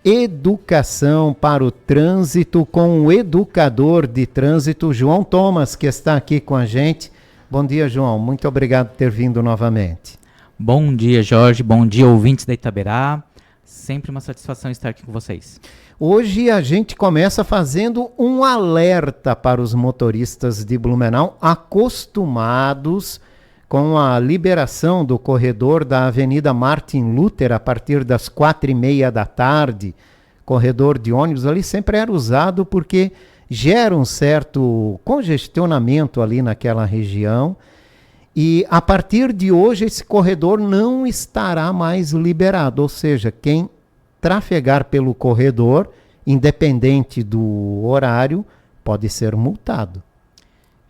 Educação para o Trânsito com o educador de trânsito, João Thomas, que está aqui com a gente. Bom dia, João. Muito obrigado por ter vindo novamente. Bom dia, Jorge. Bom dia, ouvintes da Itaberá. Sempre uma satisfação estar aqui com vocês. Hoje a gente começa fazendo um alerta para os motoristas de Blumenau acostumados com a liberação do corredor da Avenida Martin Luther a partir das 4h30 da tarde. Corredor de ônibus ali sempre era usado porque gera um certo congestionamento ali naquela região. E a partir de hoje esse corredor não estará mais liberado, ou seja, quem trafegar pelo corredor, independente do horário, pode ser multado.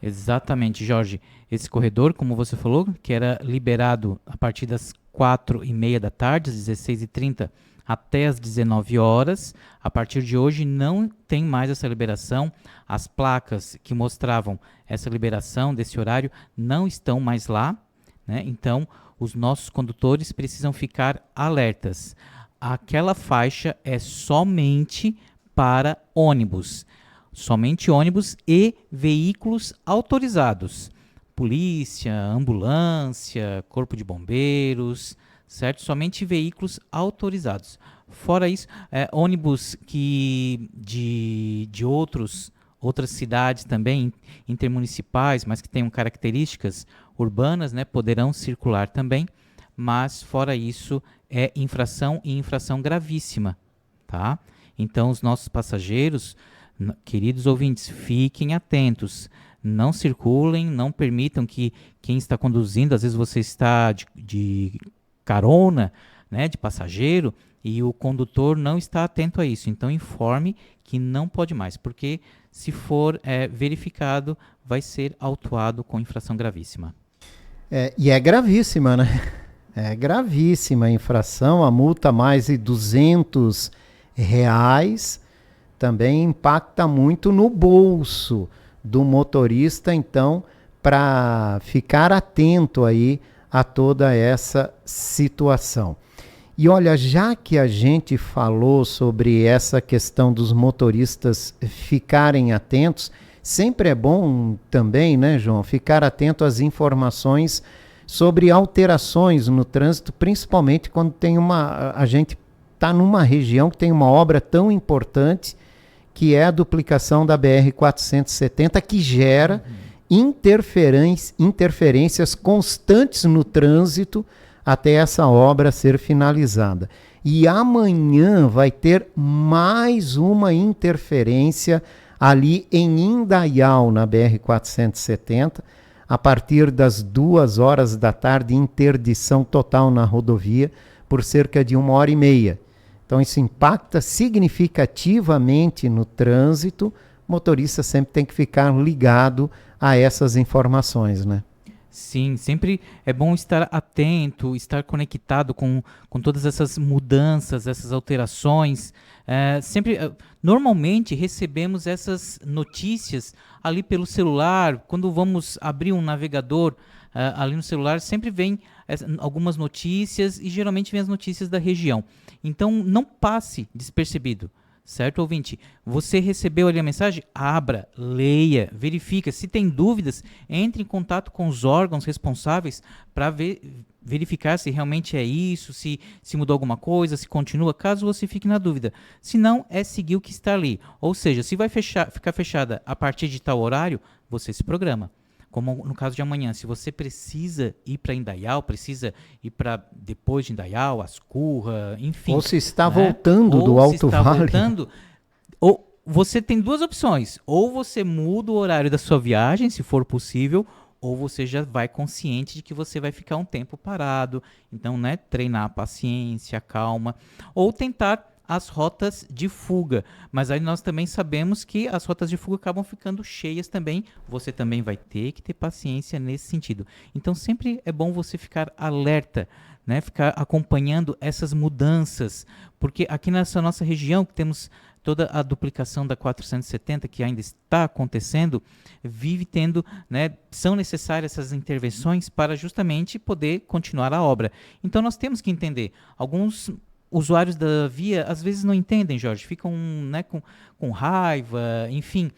Exatamente, Jorge. Esse corredor, como você falou, que era liberado a partir das 4h30 da tarde, às 16h30 até às 19 horas, a partir de hoje não tem mais essa liberação. As placas que mostravam essa liberação desse horário não estão mais lá, né? Então, os nossos condutores precisam ficar alertas. Aquela faixa é somente para ônibus. Somente ônibus e veículos autorizados. Polícia, ambulância, corpo de bombeiros, certo? Somente veículos autorizados. Fora isso, ônibus que de outras cidades também, intermunicipais, mas que tenham características urbanas, né, poderão circular também, mas fora isso é infração e infração gravíssima, tá? Então os nossos passageiros, queridos ouvintes, fiquem atentos, não circulem, não permitam que quem está conduzindo, às vezes você está de carona, né, de passageiro, e o condutor não está atento a isso. Então informe que não pode mais, porque se for verificado, vai ser autuado com infração gravíssima. E é gravíssima, né? É gravíssima a infração, a multa mais de R$200 também impacta muito no bolso do motorista, então, para ficar atento aí a toda essa situação. E olha, já que a gente falou sobre essa questão dos motoristas ficarem atentos, sempre é bom também, né, João, ficar atento às informações sobre alterações no trânsito, principalmente quando a gente está numa região que tem uma obra tão importante, que é a duplicação da BR-470, que gera interferências constantes no trânsito até essa obra ser finalizada. E amanhã vai ter mais uma interferência ali em Indaial, na BR-470, a partir das 2h da tarde, interdição total na rodovia por cerca de 1h30. Então isso impacta significativamente no trânsito. O motorista sempre tem que ficar ligado a essas informações, né? Sim, sempre é bom estar atento, estar conectado com todas essas mudanças, essas alterações. Normalmente recebemos essas notícias ali pelo celular. Quando vamos abrir um navegador ali no celular, sempre vem algumas notícias e geralmente vem as notícias da região. Então não passe despercebido. Certo, ouvinte? Você recebeu ali a mensagem? Abra, leia, verifica. Se tem dúvidas, entre em contato com os órgãos responsáveis para verificar se realmente é isso, se mudou alguma coisa, se continua, caso você fique na dúvida. Se não, é seguir o que está ali. Ou seja, se vai ficar fechada a partir de tal horário, você se programa. Como no caso de amanhã, se você precisa ir para Indaial, precisa ir para depois de Indaial, Ascurra, enfim. Ou se está voltando do Alto Vale. Ou você tem duas opções. Ou você muda o horário da sua viagem, se for possível, ou você já vai consciente de que você vai ficar um tempo parado. Então, né, treinar a paciência, a calma. Ou tentar as rotas de fuga, mas aí nós também sabemos que as rotas de fuga acabam ficando cheias também, você também vai ter que ter paciência nesse sentido. Então sempre é bom você ficar alerta, né? Ficar acompanhando essas mudanças, porque aqui nessa nossa região que temos toda a duplicação da 470 que ainda está acontecendo, vive tendo, né, são necessárias essas intervenções para justamente poder continuar a obra. Então nós temos que entender, alguns usuários da via às vezes não entendem, Jorge, ficam, né, com raiva, enfim,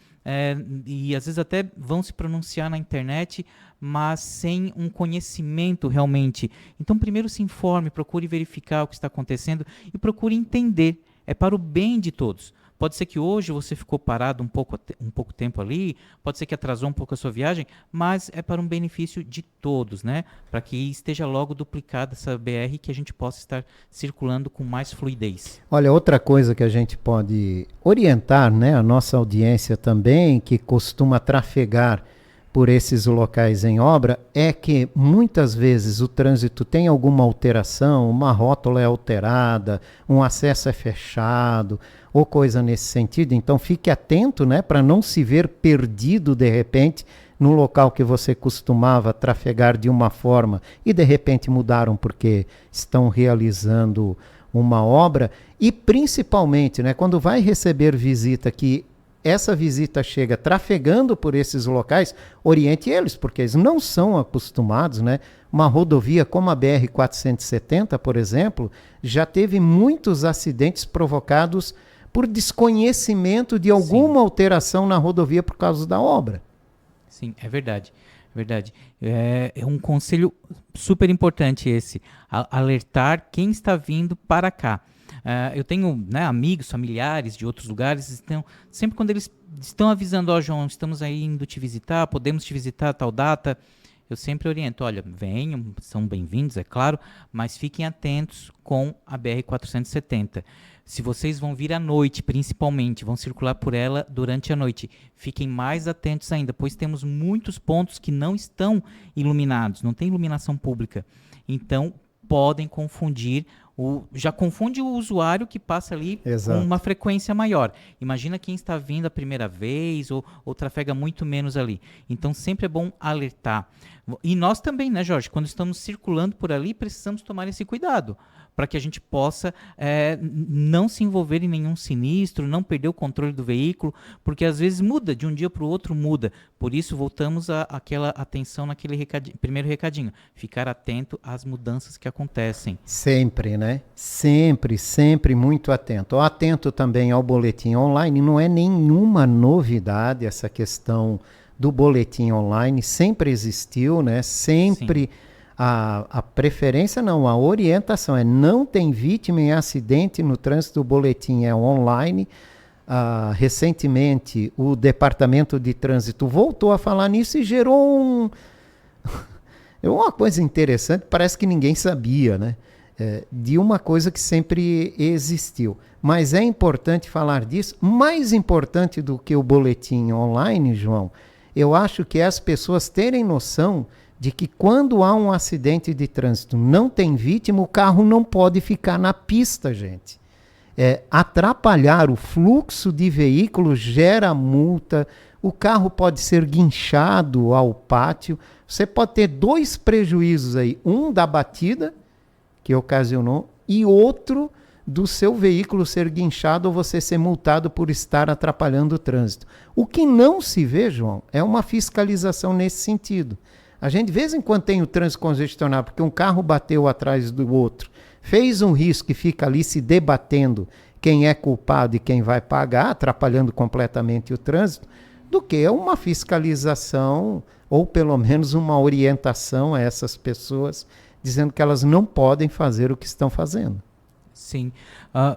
e às vezes até vão se pronunciar na internet, mas sem um conhecimento realmente. Então, primeiro se informe, procure verificar o que está acontecendo e procure entender. É para o bem de todos. Pode ser que hoje você ficou parado um pouco tempo ali, pode ser que atrasou um pouco a sua viagem, mas é para um benefício de todos, né? Para que esteja logo duplicada essa BR e que a gente possa estar circulando com mais fluidez. Olha, outra coisa que a gente pode orientar, né, a nossa audiência também, que costuma trafegar por esses locais em obra, é que muitas vezes o trânsito tem alguma alteração, uma rótula é alterada, um acesso é fechado, ou coisa nesse sentido. Então fique atento, né, para não se ver perdido de repente no local que você costumava trafegar de uma forma e de repente mudaram porque estão realizando uma obra. E principalmente, né, quando vai receber visita, que essa visita chega trafegando por esses locais, oriente eles, porque eles não são acostumados, né? Uma rodovia como a BR-470, por exemplo, já teve muitos acidentes provocados por desconhecimento de alguma alteração na rodovia por causa da obra. Sim, é verdade. Verdade. É um conselho super importante esse, alertar quem está vindo para cá. Eu tenho, né, amigos, familiares de outros lugares, então, sempre quando eles estão avisando, ó, João, estamos aí indo te visitar, podemos te visitar a tal data, eu sempre oriento, olha, venham, são bem-vindos, é claro, mas fiquem atentos com a BR-470. Se vocês vão vir à noite, principalmente, vão circular por ela durante a noite, fiquem mais atentos ainda, pois temos muitos pontos que não estão iluminados, não tem iluminação pública. Então, podem confundir, já confunde o usuário que passa ali com uma frequência maior. Imagina quem está vindo a primeira vez ou trafega muito menos ali. Então, sempre é bom alertar. E nós também, né, Jorge? Quando estamos circulando por ali, precisamos tomar esse cuidado para que a gente possa não se envolver em nenhum sinistro, não perder o controle do veículo, porque às vezes muda, de um dia para o outro muda. Por isso, voltamos àquela atenção naquele primeiro recadinho, ficar atento às mudanças que acontecem. Sempre, né? Sempre, sempre muito atento. Atento também ao boletim online, não é nenhuma novidade essa questão do boletim online, sempre existiu, né? Sempre... Sim. A preferência não, a orientação é não tem vítima em acidente no trânsito, o boletim é online. Recentemente o Departamento de Trânsito voltou a falar nisso e gerou uma coisa interessante, parece que ninguém sabia, né? De uma coisa que sempre existiu. Mas é importante falar disso, mais importante do que o boletim online, João, eu acho que é as pessoas terem noção de que quando há um acidente de trânsito, não tem vítima, o carro não pode ficar na pista, gente. Atrapalhar o fluxo de veículos gera multa, o carro pode ser guinchado ao pátio, você pode ter dois prejuízos aí, um da batida, que ocasionou, e outro do seu veículo ser guinchado ou você ser multado por estar atrapalhando o trânsito. O que não se vê, João, é uma fiscalização nesse sentido. A gente de vez em quando tem o trânsito congestionado porque um carro bateu atrás do outro, fez um risco e fica ali se debatendo quem é culpado e quem vai pagar, atrapalhando completamente o trânsito, do que uma fiscalização ou pelo menos uma orientação a essas pessoas, dizendo que elas não podem fazer o que estão fazendo. Sim.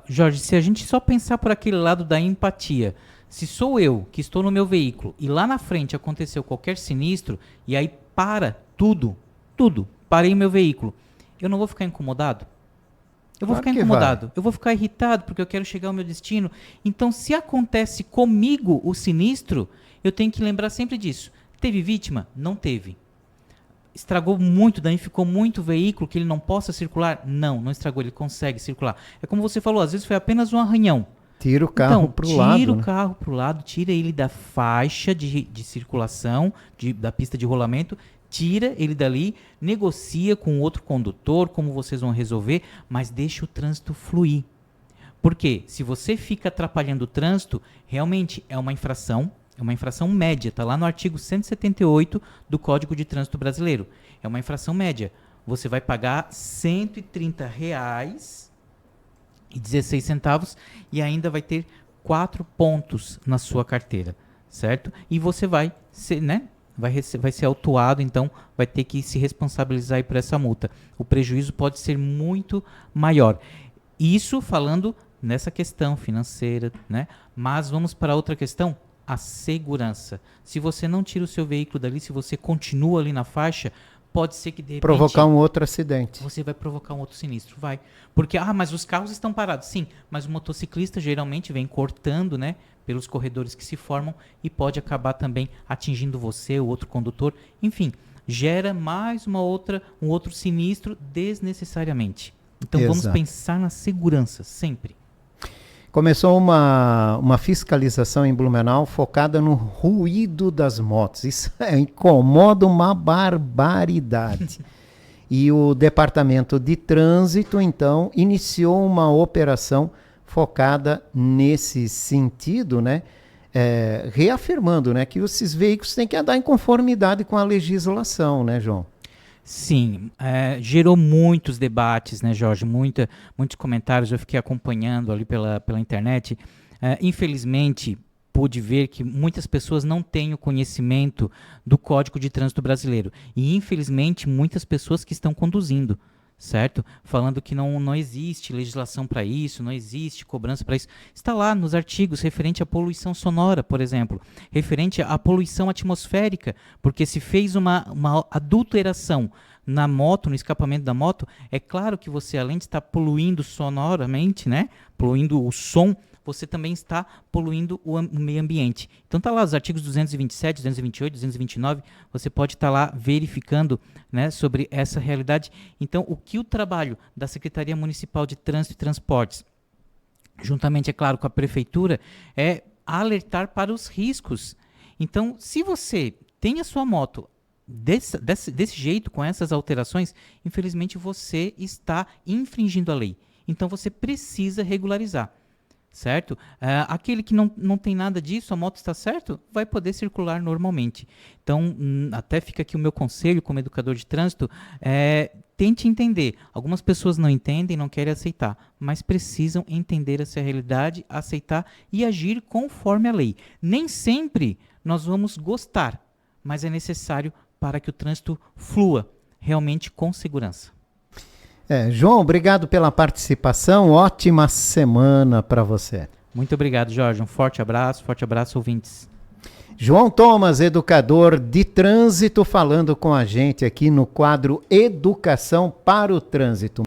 Jorge, se a gente só pensar por aquele lado da empatia, se sou eu que estou no meu veículo e lá na frente aconteceu qualquer sinistro e aí para tudo, parei o meu veículo, eu não vou ficar incomodado? Eu vou ficar incomodado, eu vou ficar irritado porque eu quero chegar ao meu destino. Então, se acontece comigo o sinistro, eu tenho que lembrar sempre disso. Teve vítima? Não teve. Estragou muito, danificou muito o veículo que ele não possa circular? Não estragou, ele consegue circular. É como você falou, às vezes foi apenas um arranhão. Tira o carro para o lado. Tira o carro para o lado, tira ele da faixa de circulação, da pista de rolamento, tira ele dali, negocia com o outro condutor, como vocês vão resolver, mas deixa o trânsito fluir. Por quê? Se você fica atrapalhando o trânsito, realmente é uma infração média, está lá no artigo 178 do Código de Trânsito Brasileiro. É uma infração média. Você vai pagar R$ 130 e ainda vai ter 4 pontos na sua carteira, certo? E você vai ser, né? Vai ser autuado, então vai ter que se responsabilizar aí por essa multa. O prejuízo pode ser muito maior. Isso falando nessa questão financeira, né? Mas vamos para outra questão, a segurança. Se você não tira o seu veículo dali, se você continua ali na faixa, pode ser que de repente Provocar um outro acidente. você vai provocar um outro sinistro, vai. Porque, mas os carros estão parados. Sim, mas o motociclista geralmente vem cortando, né, pelos corredores que se formam e pode acabar também atingindo você, o outro condutor. Enfim, gera mais um outro sinistro desnecessariamente. Então vamos pensar na segurança, sempre. Começou uma fiscalização em Blumenau focada no ruído das motos. Isso incomoda uma barbaridade. E o Departamento de Trânsito, então, iniciou uma operação focada nesse sentido, né? Reafirmando, né, que esses veículos têm que andar em conformidade com a legislação, né, João? Sim, gerou muitos debates, né, Jorge? Muitos comentários, eu fiquei acompanhando ali pela internet. Infelizmente, pude ver que muitas pessoas não têm o conhecimento do Código de Trânsito Brasileiro. E, infelizmente, muitas pessoas que estão conduzindo, certo? Falando que não existe legislação para isso, não existe cobrança para isso. Está lá nos artigos referente à poluição sonora, por exemplo, referente à poluição atmosférica, porque se fez uma adulteração na moto, no escapamento da moto, é claro que você, além de estar poluindo sonoramente, né, poluindo o som, você também está poluindo o meio ambiente. Então tá lá os artigos 227, 228, 229, você pode estar lá verificando, né, sobre essa realidade. Então o que o trabalho da Secretaria Municipal de Trânsito e Transportes, juntamente, é claro, com a Prefeitura, é alertar para os riscos. Então, se você tem a sua moto desse jeito, com essas alterações, infelizmente você está infringindo a lei. Então você precisa regularizar. Certo? Aquele que não tem nada disso, a moto está certo, vai poder circular normalmente. Então, até fica aqui o meu conselho como educador de trânsito, tente entender. Algumas pessoas não entendem, não querem aceitar, mas precisam entender essa realidade, aceitar e agir conforme a lei. Nem sempre nós vamos gostar, mas é necessário para que o trânsito flua realmente com segurança. João, obrigado pela participação. Ótima semana para você. Muito obrigado, Jorge. Um forte abraço, ouvintes. João Thomas, educador de trânsito, falando com a gente aqui no quadro Educação para o Trânsito.